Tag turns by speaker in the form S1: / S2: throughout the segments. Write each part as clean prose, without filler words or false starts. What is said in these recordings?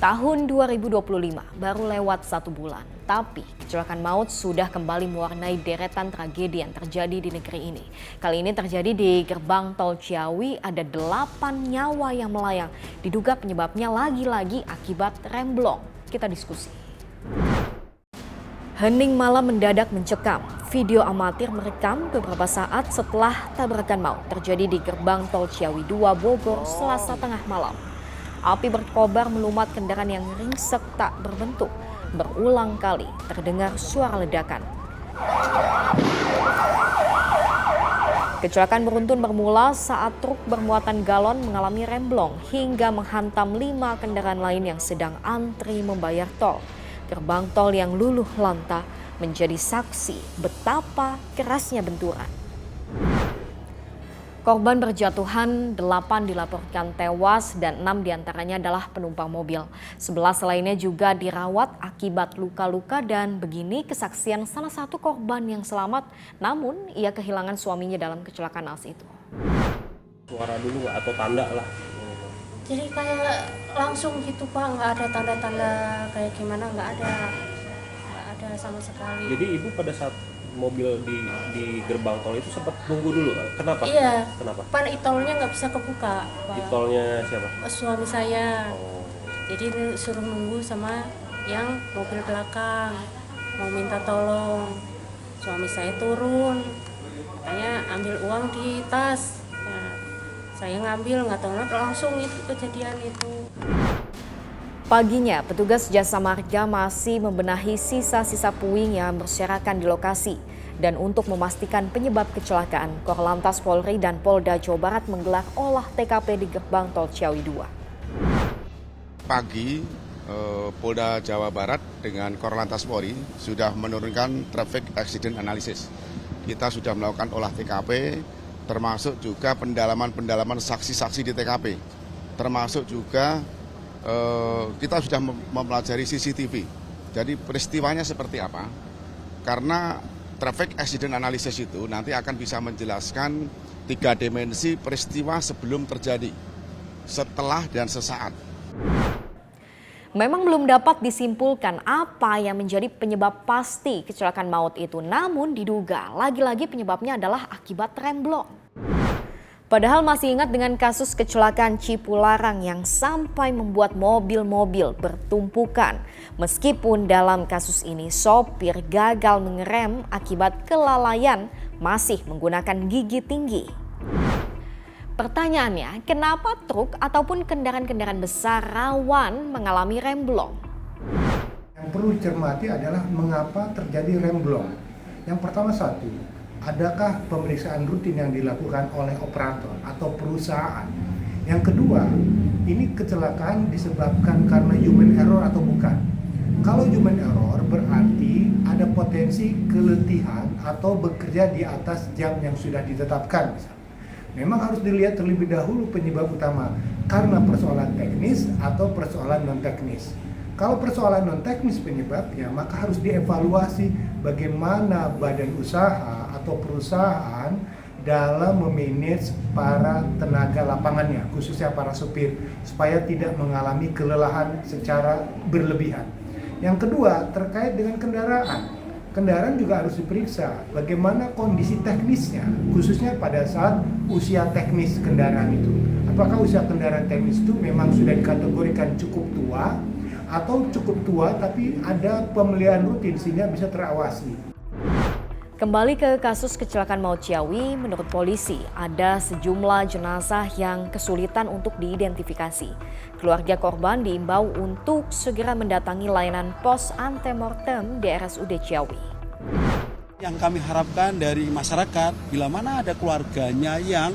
S1: Tahun 2025 baru lewat 1 bulan, tapi kecelakaan maut sudah kembali mewarnai deretan tragedi yang terjadi di negeri ini. Kali ini terjadi di gerbang tol Ciawi, ada 8 nyawa yang melayang. Diduga penyebabnya lagi-lagi akibat remblong. Kita diskusi. Hening malam mendadak mencekam. Video amatir merekam beberapa saat setelah tabrakan maut terjadi di gerbang tol Ciawi 2 Bogor Selasa tengah malam. Api berkobar melumat kendaraan yang ringsek tak berbentuk. Berulang kali terdengar suara ledakan. Kecelakaan beruntun bermula saat truk bermuatan galon mengalami remblong hingga menghantam 5 kendaraan lain yang sedang antri membayar tol. Gerbang tol yang luluh lantah menjadi saksi betapa kerasnya benturan. Korban berjatuhan, 8 dilaporkan tewas dan 6 diantaranya adalah penumpang mobil. 11 lainnya juga dirawat akibat luka-luka dan begini kesaksian salah satu korban yang selamat, namun ia kehilangan suaminya dalam kecelakaan naas itu.
S2: Suara dulu atau tanda lah?
S3: Jadi kayak langsung gitu Pak, nggak ada tanda-tanda kayak gimana, nggak ada sama sekali.
S2: Jadi ibu pada saat mobil di gerbang tol itu sempat nunggu dulu, kenapa?
S3: Iya.
S2: Kenapa?
S3: Pan itolnya nggak bisa kebuka, Pak.
S2: Itolnya siapa?
S3: Suami saya.
S2: Oh.
S3: Jadi suruh nunggu sama yang mobil belakang, mau minta tolong. Suami saya turun, katanya ambil uang di tas. Nah, saya ngambil, nggak tahu langsung itu kejadian itu.
S1: Paginya, petugas jasa marga masih membenahi sisa-sisa puing yang berserakan di lokasi. Dan untuk memastikan penyebab kecelakaan, Korlantas Polri dan Polda Jawa Barat menggelar olah TKP di gerbang tol Ciawi 2.
S4: Pagi, Polda Jawa Barat dengan Korlantas Polri sudah menurunkan traffic accident analysis. Kita sudah melakukan olah TKP, termasuk juga pendalaman saksi-saksi di TKP. Termasuk juga kita sudah mempelajari CCTV. Jadi peristiwanya seperti apa? Karena traffic accident analysis itu nanti akan bisa menjelaskan 3 dimensi peristiwa sebelum terjadi, setelah dan sesaat.
S1: Memang belum dapat disimpulkan apa yang menjadi penyebab pasti kecelakaan maut itu, namun diduga lagi-lagi penyebabnya adalah akibat remblong. Padahal masih ingat dengan kasus kecelakaan Cipularang yang sampai membuat mobil-mobil bertumpukan. Meskipun dalam kasus ini sopir gagal mengerem akibat kelalaian masih menggunakan gigi tinggi. Pertanyaannya, kenapa truk ataupun kendaraan-kendaraan besar rawan mengalami remblong?
S5: Yang perlu dicermati adalah mengapa terjadi remblong. Yang pertama adakah pemeriksaan rutin yang dilakukan oleh operator atau perusahaan? Yang kedua, ini kecelakaan disebabkan karena human error atau bukan? Kalau human error berarti ada potensi keletihan atau bekerja di atas jam yang sudah ditetapkan. Memang harus dilihat terlebih dahulu penyebab utama, karena persoalan teknis atau persoalan non-teknis. Kalau persoalan non-teknis penyebabnya, maka harus dievaluasi bagaimana badan usaha atau perusahaan dalam memanage para tenaga lapangannya, khususnya para supir, supaya tidak mengalami kelelahan secara berlebihan. Yang kedua, terkait dengan kendaraan. Kendaraan juga harus diperiksa bagaimana kondisi teknisnya, khususnya pada saat usia teknis kendaraan itu. Apakah usia kendaraan teknis itu memang sudah dikategorikan cukup tua, atau cukup tua tapi ada pemeliharaan rutin sehingga bisa terawasi.
S1: Kembali ke kasus kecelakaan maut Ciawi, menurut polisi ada sejumlah jenazah yang kesulitan untuk diidentifikasi. Keluarga korban diimbau untuk segera mendatangi layanan pos antemortem di RSUD Ciawi.
S6: Yang kami harapkan dari masyarakat, bila mana ada keluarganya yang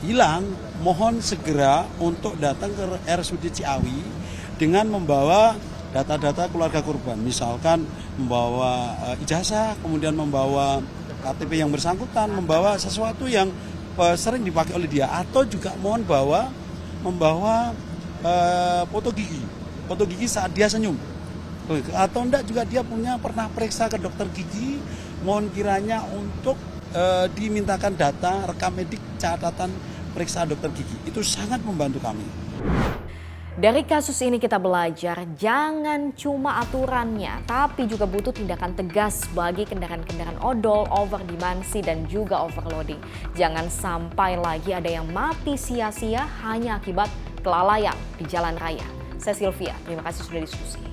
S6: hilang, mohon segera untuk datang ke RSUD Ciawi dengan membawa data-data keluarga korban, misalkan membawa ijazah, kemudian membawa KTP yang bersangkutan, membawa sesuatu yang sering dipakai oleh dia, atau juga mohon membawa foto gigi saat dia senyum, atau enggak juga dia pernah periksa ke dokter gigi, mohon kiranya untuk dimintakan data rekam medik catatan periksa dokter gigi. Itu sangat membantu kami.
S1: Dari kasus ini kita belajar jangan cuma aturannya, tapi juga butuh tindakan tegas bagi kendaraan-kendaraan odol, overdimensi dan juga overloading. Jangan sampai lagi ada yang mati sia-sia hanya akibat kelalaian di jalan raya. Saya Sylvia, terima kasih sudah diskusi.